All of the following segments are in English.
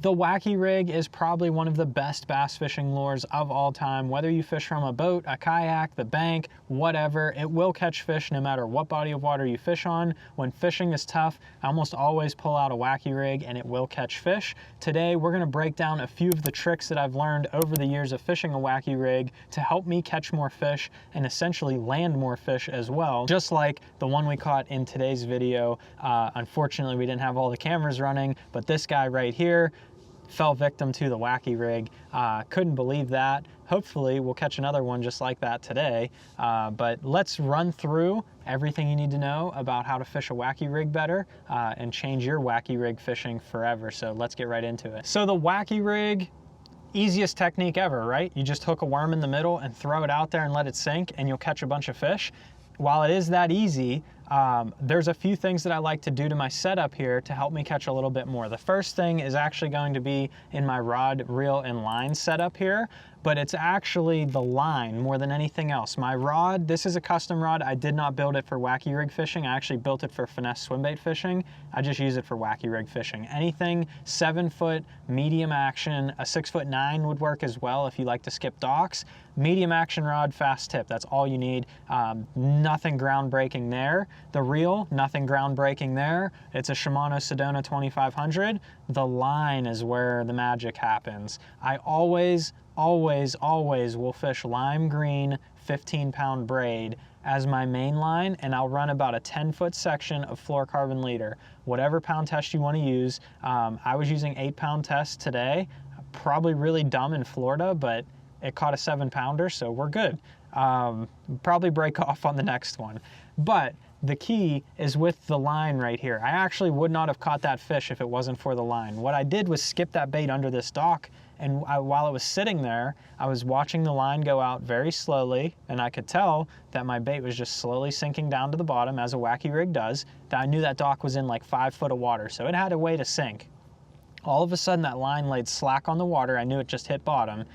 The Wacky rig is probably one of the best bass fishing lures of all time. Whether you fish from a boat, a kayak, the bank, whatever, it will catch fish no matter what body of water you fish on. When fishing is tough, I almost always pull out a Wacky rig and it will catch fish. Today, we're gonna break down a few of the tricks that I've learned over the years of fishing a Wacky rig to help me catch more fish and essentially land more fish as well. Just like the one we caught in today's video. Unfortunately, we didn't have all the cameras running, but this guy right here fell victim to the Wacky rig. Couldn't believe that. Hopefully we'll catch another one just like that today. But let's run through everything you need to know about how to fish a Wacky rig better and change your Wacky rig fishing forever. So let's get right into it. So the Wacky rig, easiest technique ever, right? You just hook a worm in the middle and throw it out there and let it sink and you'll catch a bunch of fish. While it is that easy, there's a few things that I like to do to my setup here to help me catch a little bit more. The first thing is actually going to be in my rod, reel, and line setup here, but it's actually the line more than anything else. My rod, this is a custom rod. I did not build it for Wacky rig fishing. I actually built it for finesse swimbait fishing. I just use it for Wacky rig fishing. Anything 7-foot, medium action, a 6'9" would work as well if you like to skip docks. Medium action rod, fast tip, that's all you need. Nothing groundbreaking there. The reel, nothing groundbreaking there. It's a Shimano Sedona 2500. The line is where the magic happens. I always will fish lime green 15-pound braid as my main line, and I'll run about a 10-foot section of fluorocarbon leader. Whatever pound test you want to use. I was using 8-pound test today. Probably really dumb in Florida, but it caught a 7-pounder, so we're good. Probably break off on the next one. But the key is with the line right here. I actually would not have caught that fish if it wasn't for the line. What I did was skip that bait under this dock, and while it was sitting there, I was watching the line go out very slowly, and I could tell that my bait was just slowly sinking down to the bottom, as a Wacky rig does. I knew that dock was in like 5 foot of water, so it had a way to sink. All of a sudden, that line laid slack on the water. I knew it just hit bottom.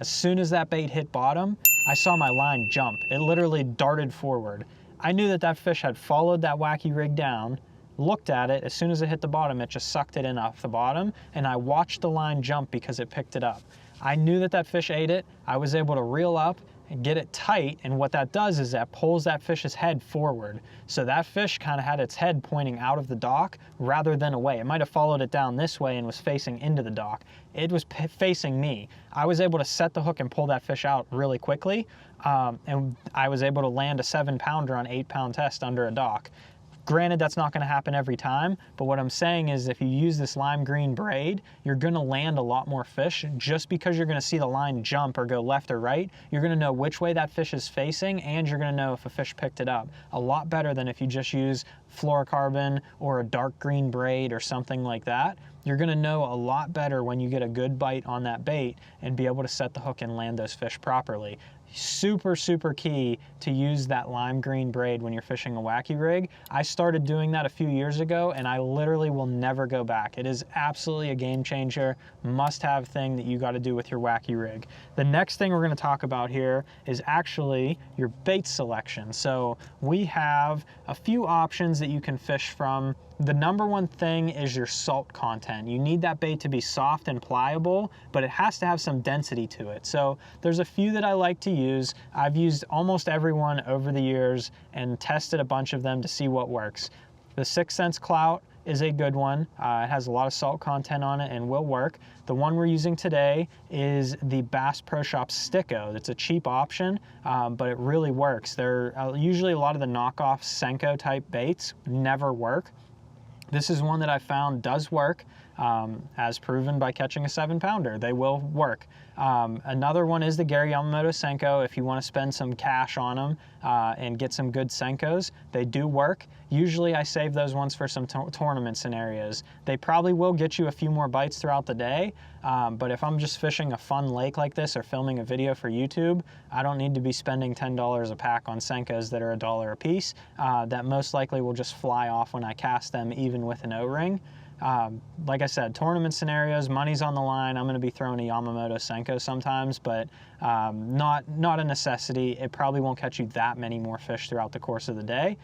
As soon as that bait hit bottom, I saw my line jump. It literally darted forward. I knew that that fish had followed that Wacky rig down, looked at it. As soon as it hit the bottom, it just sucked it in off the bottom, and I watched the line jump because it picked it up. I knew that that fish ate it. I was able to reel up and get it tight, and what that does is that pulls that fish's head forward. So that fish kind of had its head pointing out of the dock rather than away. It might have followed it down this way and was facing into the dock. It was facing me. I was able to set the hook and pull that fish out really quickly, and I was able to land a 7-pounder on 8-pound test under a dock. Granted, that's not going to happen every time, but what I'm saying is if you use this lime green braid, you're going to land a lot more fish. Just because you're going to see the line jump or go left or right, you're going to know which way that fish is facing, and you're going to know if a fish picked it up. A lot better than if you just use fluorocarbon or a dark green braid or something like that. You're going to know a lot better when you get a good bite on that bait and be able to set the hook and land those fish properly. Super, super key to use that lime green braid when you're fishing a Wacky rig. I started doing that a few years ago, and I literally will never go back. It is absolutely a game changer, must-have thing that you got to do with your Wacky rig. The next thing we're going to talk about here is actually your bait selection. So we have a few options that you can fish from. The number one thing is your salt content. You need that bait to be soft and pliable, but it has to have some density to it. So there's a few that I like to use. I've used almost everyone over the years and tested a bunch of them to see what works. The 6 Sense Clout is a good one. It has a lot of salt content on it and will work. The one we're using today is the Bass Pro Shop Sticko. It's a cheap option, but it really works. Usually a lot of the knockoff Senko type baits never work. This is one that I found does work, as proven by catching a 7-pounder. They will work. Another one is the Gary Yamamoto Senko. If you want to spend some cash on them and get some good Senkos, they do work. Usually I save those ones for some tournament scenarios. They probably will get you a few more bites throughout the day, but if I'm just fishing a fun lake like this or filming a video for YouTube, I don't need to be spending $10 a pack on Senkos that are $1 a piece. That most likely will just fly off when I cast them, even with an O-ring. Like I said, tournament scenarios, money's on the line. I'm going to be throwing a Yamamoto Senko sometimes, but not a necessity. It probably won't catch you that many more fish throughout the course of the day.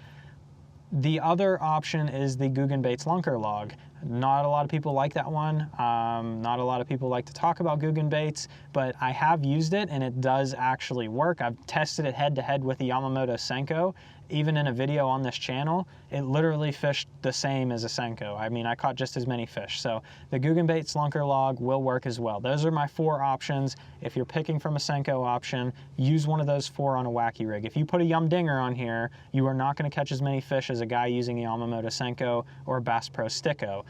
The other option is the Guggen Baits Lunker Log. Not a lot of people like that one. Not a lot of people like to talk about Guggen baits, but I have used it and it does actually work. I've tested it head to head with the Yamamoto Senko. Even in a video on this channel, it literally fished the same as a Senko. I mean, I caught just as many fish. So the Guggen bait Slunker log will work as well. Those are my 4 options. If you're picking from a Senko option, use one of those 4 on a Wacky rig. If you put a Yum Dinger on here, you are not going to catch as many fish as a guy using a Yamamoto Senko or a Bass Pro Sticko.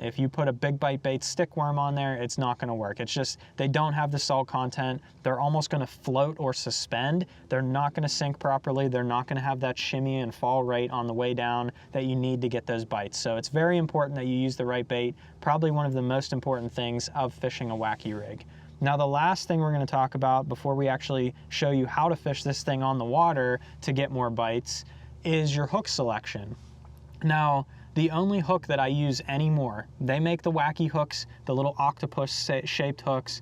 If you put a Big Bite Bait stick worm on there, it's not going to work. It's just, they don't have the salt content. They're almost going to float or suspend. They're not going to sink properly. They're not going to have that shimmy and fall rate on the way down that you need to get those bites. So it's very important that you use the right bait. Probably one of the most important things of fishing a Wacky rig. Now the last thing we're going to talk about before we actually show you how to fish this thing on the water to get more bites is your hook selection. Now, the only hook that I use anymore, they make the Wacky hooks, the little octopus shaped hooks.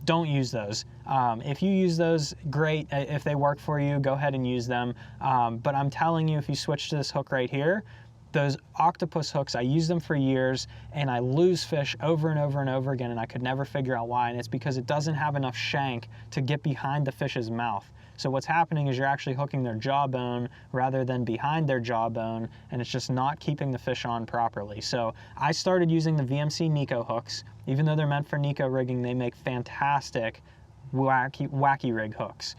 Don't use those. If you use those, great. If they work for you, go ahead and use them. But I'm telling you, if you switch to this hook right here, those octopus hooks, I use them for years and I lose fish over and over and over again, and I could never figure out why. And it's because it doesn't have enough shank to get behind the fish's mouth. So what's happening is you're actually hooking their jawbone rather than behind their jawbone, and it's just not keeping the fish on properly. So I started using the VMC Nico hooks. Even though they're meant for Nico rigging, they make fantastic wacky rig hooks.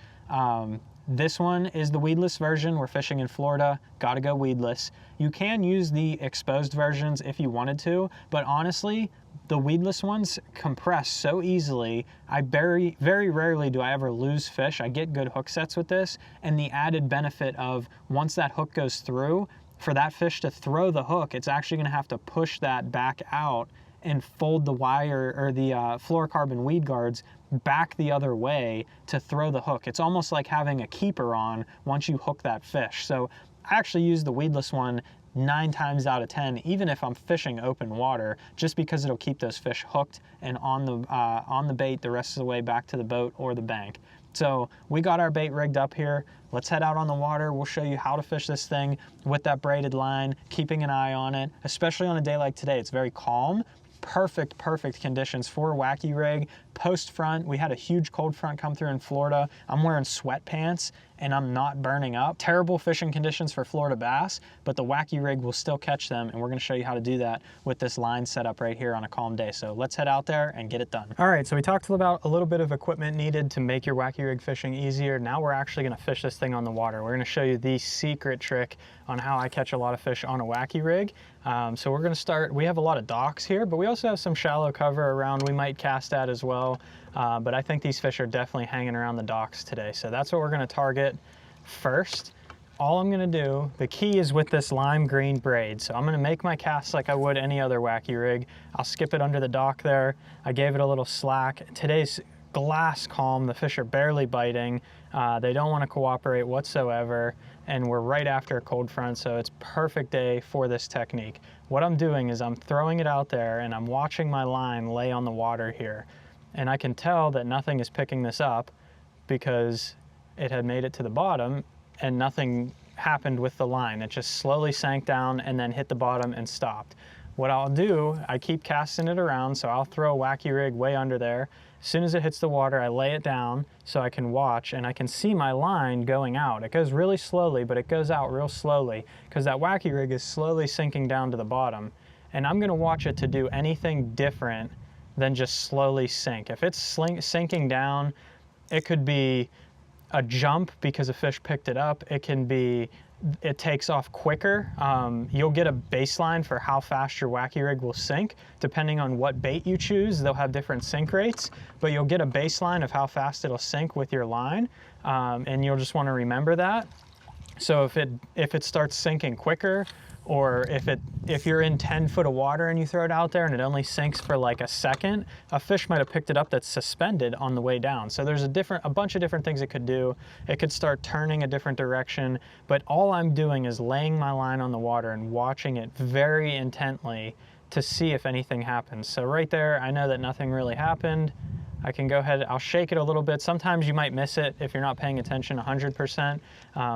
This one is the weedless version. We're fishing in Florida, gotta go weedless. You can use the exposed versions if you wanted to, but honestly, the weedless ones compress so easily. Very rarely do I ever lose fish. I get good hook sets with this, and the added benefit of once that hook goes through, for that fish to throw the hook, it's actually gonna have to push that back out and fold the wire or the fluorocarbon weed guards back the other way to throw the hook. It's almost like having a keeper on once you hook that fish. So I actually use the weedless one 9 times out of 10, even if I'm fishing open water, just because it'll keep those fish hooked and on the bait the rest of the way back to the boat or the bank. So we got our bait rigged up here. Let's head out on the water. We'll show you how to fish this thing with that braided line, keeping an eye on it, especially on a day like today. It's very calm. Perfect conditions for a Wacky rig. Post front, we had a huge cold front come through in Florida. I'm wearing sweatpants and I'm not burning up. Terrible fishing conditions for Florida bass, but the Wacky rig will still catch them, and we're gonna show you how to do that with this line set up right here on a calm day. So let's head out there and get it done. All right, so we talked about a little bit of equipment needed to make your Wacky rig fishing easier. Now we're actually gonna fish this thing on the water. We're gonna show you the secret trick on how I catch a lot of fish on a Wacky rig. So we're gonna start, we have a lot of docks here, but we also have some shallow cover around we might cast at as well. But I think these fish are definitely hanging around the docks today. So that's what we're gonna target first. All I'm gonna do, the key is with this lime green braid. So I'm gonna make my cast like I would any other Wacky rig. I'll skip it under the dock there. I gave it a little slack. Today's glass calm, the fish are barely biting. They don't wanna cooperate whatsoever. And we're right after a cold front, so it's perfect day for this technique. What I'm doing is I'm throwing it out there and I'm watching my line lay on the water here. And I can tell that nothing is picking this up because it had made it to the bottom and nothing happened with the line. It just slowly sank down and then hit the bottom and stopped. What I'll do, I keep casting it around, so I'll throw a Wacky rig way under there. As soon as it hits the water, I lay it down so I can watch, and I can see my line going out. It goes really slowly, but it goes out real slowly because that Wacky rig is slowly sinking down to the bottom. And I'm gonna watch it to do anything different than just slowly sink. If it's sinking down, it could be a jump because a fish picked it up. It can be, it takes off quicker. You'll get a baseline for how fast your Wacky rig will sink. Depending on what bait you choose, they'll have different sink rates, but you'll get a baseline of how fast it'll sink with your line, and you'll just wanna remember that. So if it starts sinking quicker, or if you're in 10 foot of water and you throw it out there and it only sinks for like a second, a fish might have picked it up that's suspended on the way down. So there's a bunch of different things it could do. It could start turning a different direction, but all I'm doing is laying my line on the water and watching it very intently to see if anything happens. So right there, I know that nothing really happened. I can go ahead, I'll shake it a little bit. Sometimes you might miss it if you're not paying attention 100%.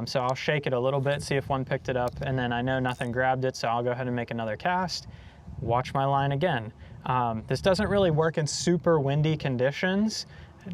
So I'll shake it a little bit, see if one picked it up, and then I know nothing grabbed it, so I'll go ahead and make another cast. watch my line again. This doesn't really work in super windy conditions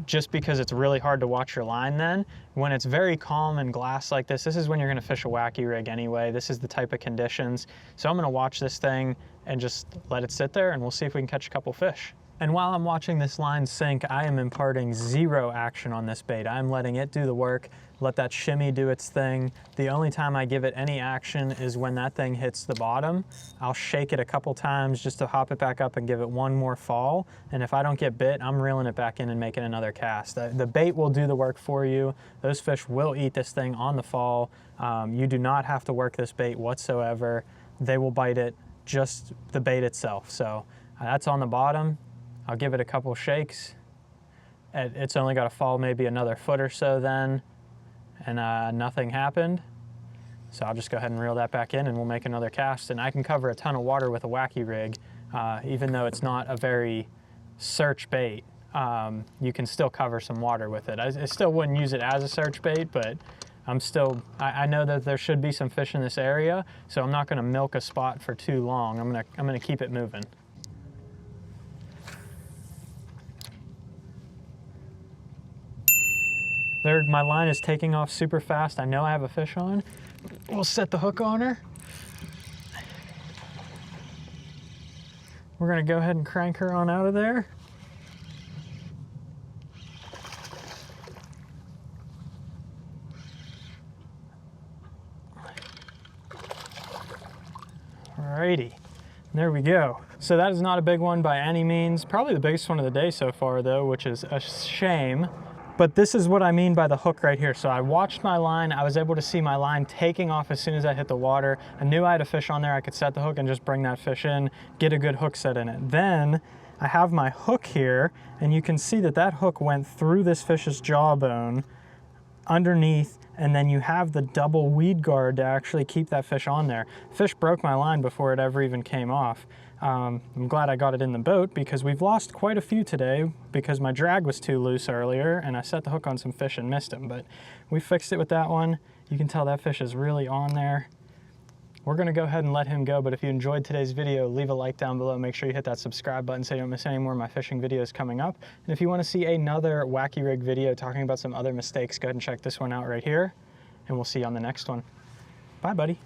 just because it's really hard to watch your line then. When it's very calm and glass like this is when you're gonna fish a wacky rig anyway. This is the type of conditions. So I'm gonna watch this thing and just let it sit there and we'll see if we can catch a couple fish. And while I'm watching this line sink, I am imparting zero action on this bait. I'm letting it do the work, let that shimmy do its thing. The only time I give it any action is when that thing hits the bottom. I'll shake it a couple times just to hop it back up and give it one more fall. And if I don't get bit, I'm reeling it back in and making another cast. The bait will do the work for you. Those fish will eat this thing on the fall. You do not have to work this bait whatsoever. They will bite it, just the bait itself. So that's on the bottom. I'll give it a couple shakes. It's only got to fall maybe another foot or so then, and nothing happened. So I'll just go ahead and reel that back in and we'll make another cast. And I can cover a ton of water with a wacky rig, even though it's not a very search bait. You can still cover some water with it. I still wouldn't use it as a search bait, but I know that there should be some fish in this area, so I'm not gonna milk a spot for too long. I'm gonna keep it moving. There, my line is taking off super fast. I know I have a fish on. We'll set the hook on her. We're gonna go ahead and crank her on out of there. Alrighty, there we go. So that is not a big one by any means. Probably the biggest one of the day so far though, which is a shame. But this is what I mean by the hook right here. So I watched my line, I was able to see my line taking off as soon as I hit the water. I knew I had a fish on there, I could set the hook and just bring that fish in, get a good hook set in it. Then I have my hook here, and you can see that that hook went through this fish's jawbone underneath, and then you have the double weed guard to actually keep that fish on there. Fish broke my line before it ever even came off. I'm glad I got it in the boat because we've lost quite a few today because my drag was too loose earlier and I set the hook on some fish and missed them, but we fixed it with that one. You can tell that fish is really on there. We're gonna go ahead and let him go, but if you enjoyed today's video, leave a like down below. Make sure you hit that subscribe button so you don't miss any more of my fishing videos coming up. And if you wanna see another wacky rig video talking about some other mistakes, go ahead and check this one out right here, and we'll see you on the next one. Bye, buddy.